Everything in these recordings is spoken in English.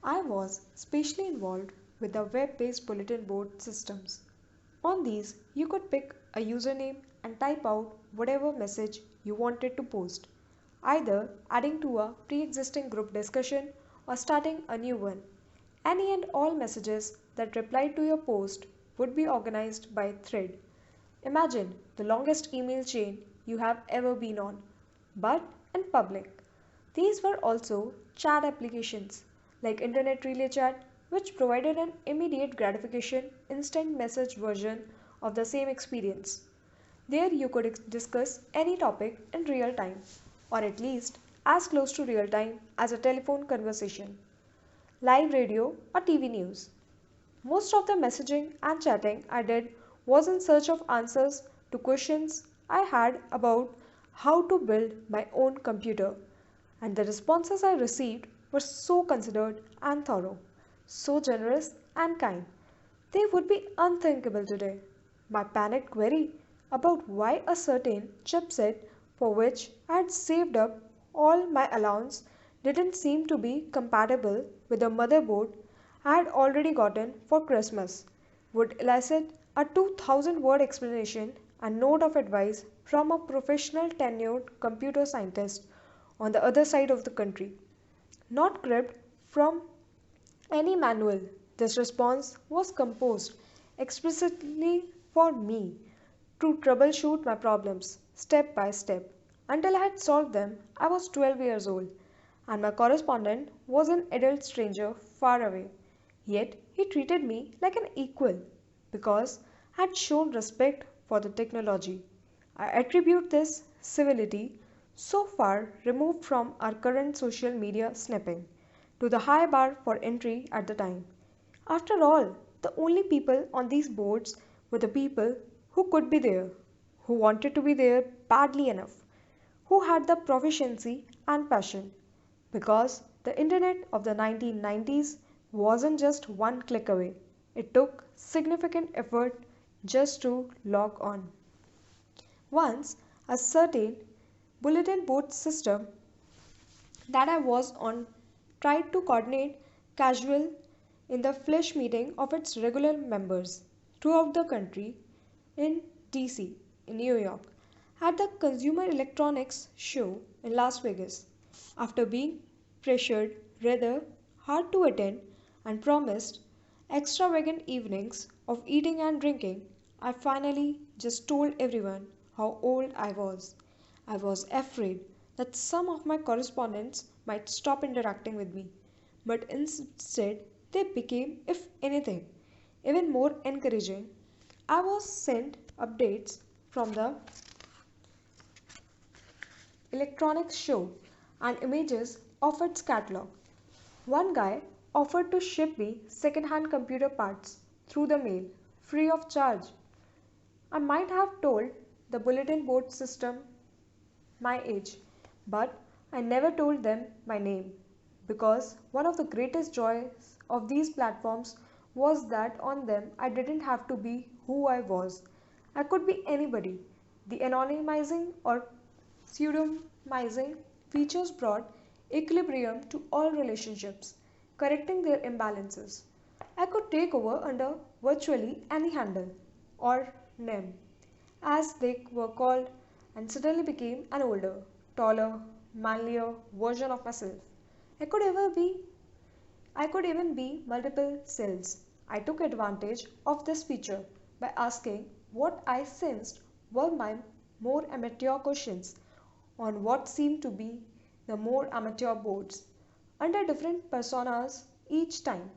I was specially involved with the web-based bulletin board systems. On these, you could pick a username and type out whatever message you wanted to post, either adding to a pre-existing group discussion or starting a new one. Any and all messages that replied to your post would be organized by thread. Imagine the longest email chain you have ever been on, but in public. These were also chat applications like Internet Relay Chat, which provided an immediate gratification, instant message version of the same experience. There you could discuss any topic in real time, or at least as close to real time as a telephone conversation, live radio, or TV news. Most of the messaging and chatting I did was in search of answers to questions I had about how to build my own computer, and the responses I received were so considered and thorough, so generous and kind. They would be unthinkable today. My panicked query about why a certain chipset for which I had saved up all my allowance didn't seem to be compatible with the motherboard I had already gotten for Christmas would elicit a 2000-word explanation and note of advice from a professional tenured computer scientist on the other side of the country. Not cribbed from any manual, this response was composed explicitly for me to troubleshoot my problems step by step. Until I had solved them, I was 12 years old, and my correspondent was an adult stranger far away. Yet he treated me like an equal because I had shown respect for the technology. I attribute this civility, so far removed from our current social media snipping, to the high bar for entry at the time. After all, the only people on these boards were the people who could be there, who wanted to be there badly enough, who had the proficiency and passion. Because the internet of the 1990s wasn't just one click away, it took significant effort just to log on. Once, a certain bulletin board system that I was on tried to coordinate casual in the flesh meeting of its regular members throughout the country in DC, in New York, at the Consumer Electronics Show in Las Vegas. After being pressured rather hard to attend and promised extravagant evenings of eating and drinking, I finally just told everyone how old I was. I was afraid that some of my correspondents might stop interacting with me, but instead they became, if anything, even more encouraging. I was sent updates from the electronics show and images of its catalog. One guy offered to ship me second-hand computer parts through the mail, free of charge. I might have told the bulletin board system my age, but I never told them my name because one of the greatest joys of these platforms was that on them I didn't have to be who I was. I could be anybody. The anonymizing or pseudonymizing features brought equilibrium to all relationships, correcting their imbalances. I could take over under virtually any handle or name, as they were called, and suddenly became an older, taller, manlier version of myself. I could ever be I could even be multiple selves. I took advantage of this feature by asking what I sensed were my more amateur questions on what seemed to be the more amateur boards under different personas each time.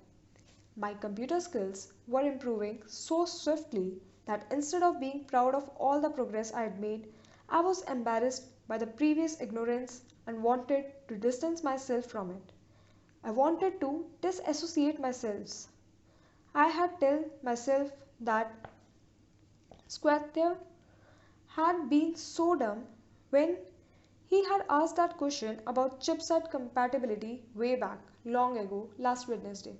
My computer skills were improving so swiftly that instead of being proud of all the progress I had made, I was embarrassed by the previous ignorance and wanted to distance myself from it. I wanted to disassociate myself. I had tell myself that Squatter had been so dumb when he had asked that question about chipset compatibility way back long ago last Wednesday.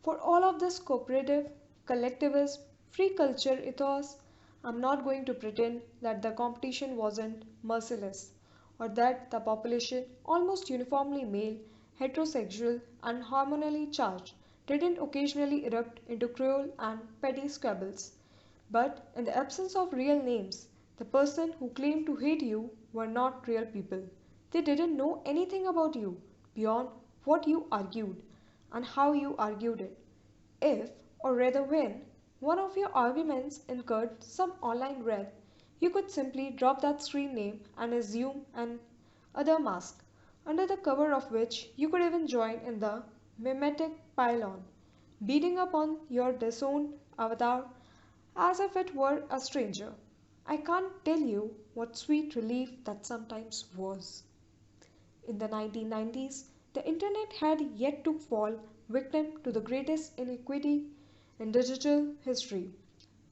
For all of this cooperative, collectivist, free culture ethos, I'm not going to pretend that the competition wasn't merciless or that the population, almost uniformly male, heterosexual, and hormonally charged, didn't occasionally erupt into cruel and petty squabbles. But in the absence of real names, the person who claimed to hate you were not real people. They didn't know anything about you beyond what you argued and how you argued it. If, or rather when, one of your arguments incurred some online wrath, you could simply drop that screen name and assume an other mask, under the cover of which you could even join in the mimetic pile-on, beating upon your disowned avatar as if it were a stranger. I can't tell you what sweet relief that sometimes was. In the 1990s, the internet had yet to fall victim to the greatest inequity in digital history,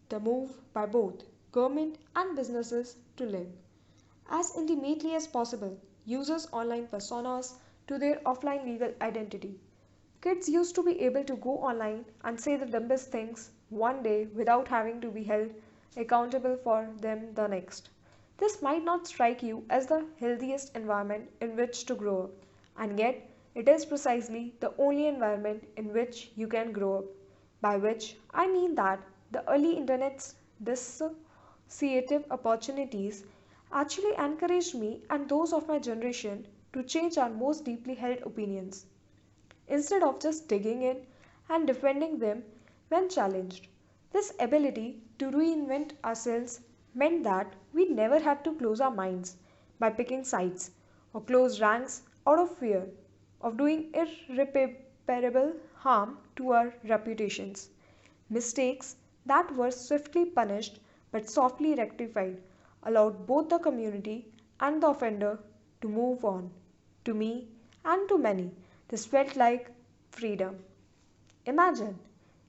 the move by both government and businesses to link as intimately as possible users' online personas to their offline legal identity. Kids used to be able to go online and say the dumbest things one day without having to be held accountable for them the next. This might not strike you as the healthiest environment in which to grow up, and yet it is precisely the only environment in which you can grow up. By which I mean that the early internet's dissociative opportunities actually encouraged me and those of my generation to change our most deeply held opinions instead of just digging in and defending them when challenged. This ability to reinvent ourselves meant that we never had to close our minds by picking sides or close ranks out of fear of doing irreparable harm to our reputations. Mistakes that were swiftly punished but softly rectified allowed both the community and the offender to move on. To me and to many, this felt like freedom. Imagine,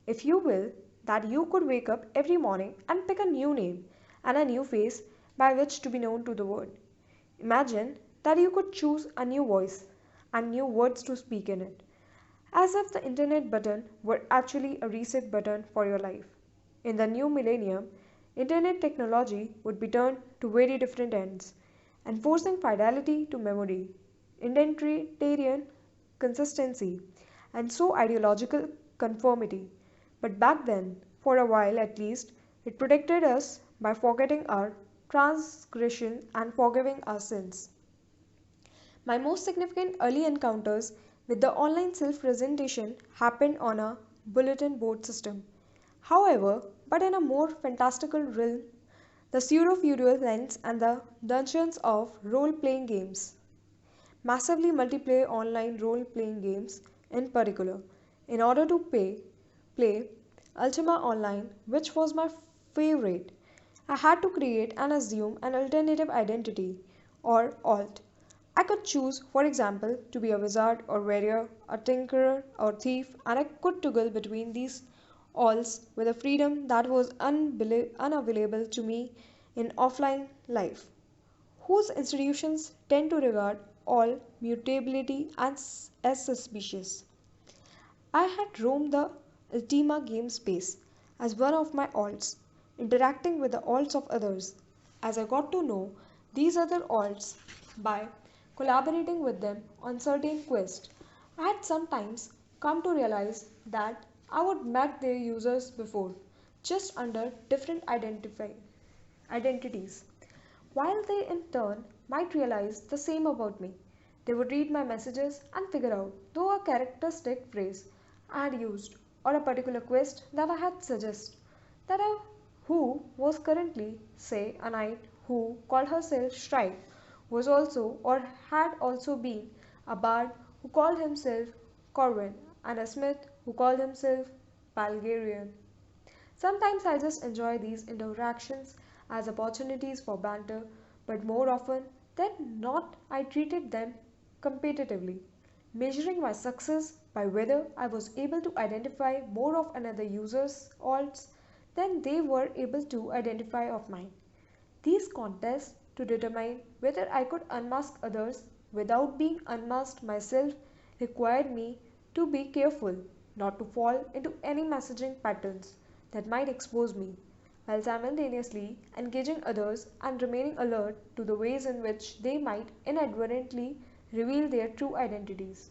if you will, that you could wake up every morning and pick a new name and a new face by which to be known to the world. Imagine that you could choose a new voice and new words to speak in it, as if the internet button were actually a reset button for your life. In the new millennium, internet technology would be turned to very different ends, enforcing fidelity to memory, identitarian consistency, and so ideological conformity. But back then, for a while at least, it protected us by forgetting our transgression and forgiving our sins. My most significant early encounters with the online self presentation happened on a bulletin board system. However, but in a more fantastical realm, the pseudo feudal lens and the dungeons of role playing games. Massively multiplayer online role playing games, in particular, in order to play Ultima Online, which was my favorite. I had to create and assume an alternative identity, or alt. I could choose, for example, to be a wizard or warrior, a tinkerer or thief, and I could toggle between these alts with a freedom that was unavailable to me in offline life, whose institutions tend to regard all mutability as suspicious. I had roamed the Ultima game space as one of my alts, interacting with the alts of others. As I got to know these other alts by collaborating with them on certain quests, I had sometimes come to realize that I would met their users before, just under different identities, while they in turn might realize the same about me. They would read my messages and figure out, though a characteristic phrase I had used or a particular quest that I had suggested, that I who was currently, say, a knight who called herself Stride was also or had also been a bard who called himself Corwin and a smith who called himself Palgarian. Sometimes I just enjoy these interactions as opportunities for banter, but more often than not, I treated them competitively, measuring my success by whether I was able to identify more of another user's alts than they were able to identify of mine. These contests to determine whether I could unmask others without being unmasked myself required me to be careful not to fall into any messaging patterns that might expose me, while simultaneously engaging others and remaining alert to the ways in which they might inadvertently reveal their true identities.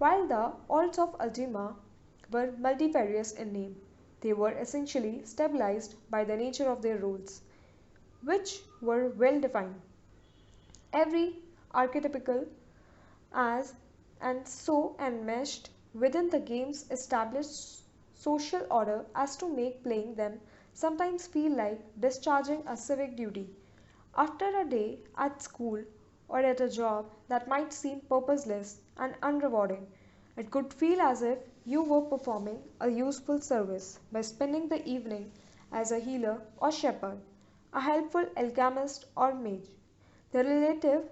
While the alts of Ultima were multifarious in name, they were essentially stabilized by the nature of their roles, which were well defined. Every archetypical as and so enmeshed within the game's established social order as to make playing them sometimes feel like discharging a civic duty. After a day at school or at a job that might seem purposeless and unrewarding, it could feel as if you were performing a useful service by spending the evening as a healer or shepherd, a helpful alchemist or mage. The relative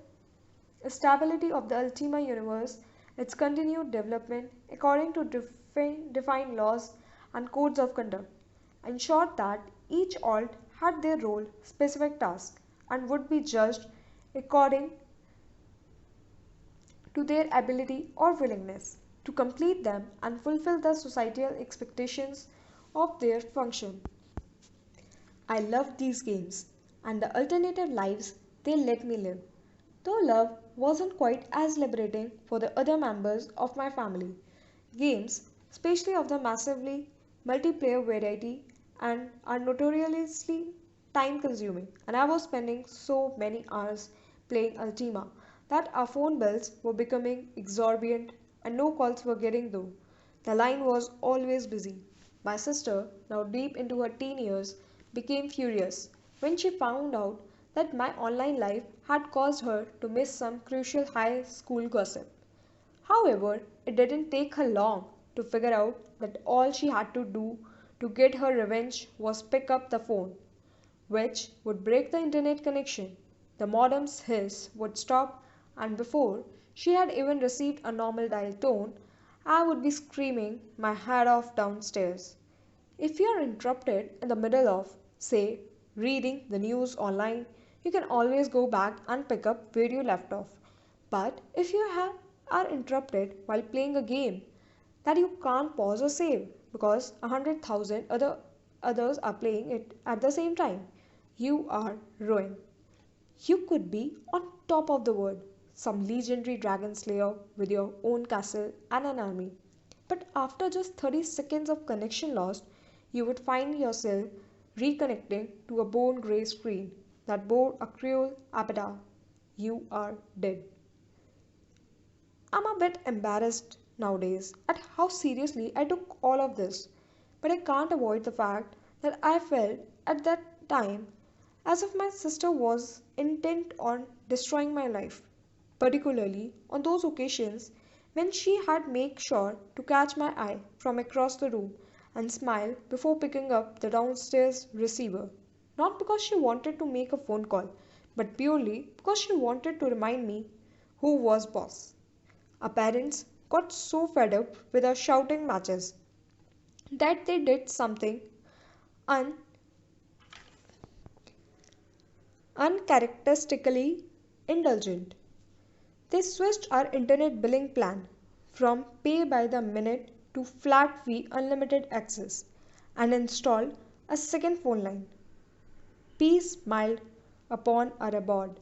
stability of the Ultima universe, its continued development according to defined laws and codes of conduct, ensured that each alt had their role, specific task, and would be judged according to their ability or willingness to complete them and fulfill the societal expectations of their function. I loved these games and the alternative lives they let me live. Though love wasn't quite as liberating for the other members of my family, games, especially of the massively multiplayer variety, and are notoriously time consuming, and I was spending so many hours playing Ultima that our phone bills were becoming exorbitant and no calls were getting through. The line was always busy. My sister, now deep into her teen years, became furious when she found out that my online life had caused her to miss some crucial high school gossip. However, it didn't take her long to figure out that all she had to do to get her revenge was pick up the phone, which would break the internet connection. The modem's hiss would stop, and before she had even received a normal dial tone, I would be screaming my head off downstairs. If you are interrupted in the middle of, say, reading the news online, you can always go back and pick up where you left off. But if are interrupted while playing a game that you can't pause or save because 100,000 others are playing it at the same time, you are ruined. You could be on top of the world, some legendary dragon slayer with your own castle and an army. But after just 30 seconds of connection lost, you would find yourself reconnecting to a bone grey screen that bore a cruel epitaph. You are dead. I'm a bit embarrassed nowadays at how seriously I took all of this, but I can't avoid the fact that I felt at that time as if my sister was intent on destroying my life, particularly on those occasions when she had made sure to catch my eye from across the room and smile before picking up the downstairs receiver. Not because she wanted to make a phone call, but purely because she wanted to remind me who was boss. Our parents got so fed up with our shouting matches that they did something un- uncharacteristically indulgent. They switched our internet billing plan from pay by the minute to flat fee unlimited access and installed a second phone line. Peace smiled upon our abode.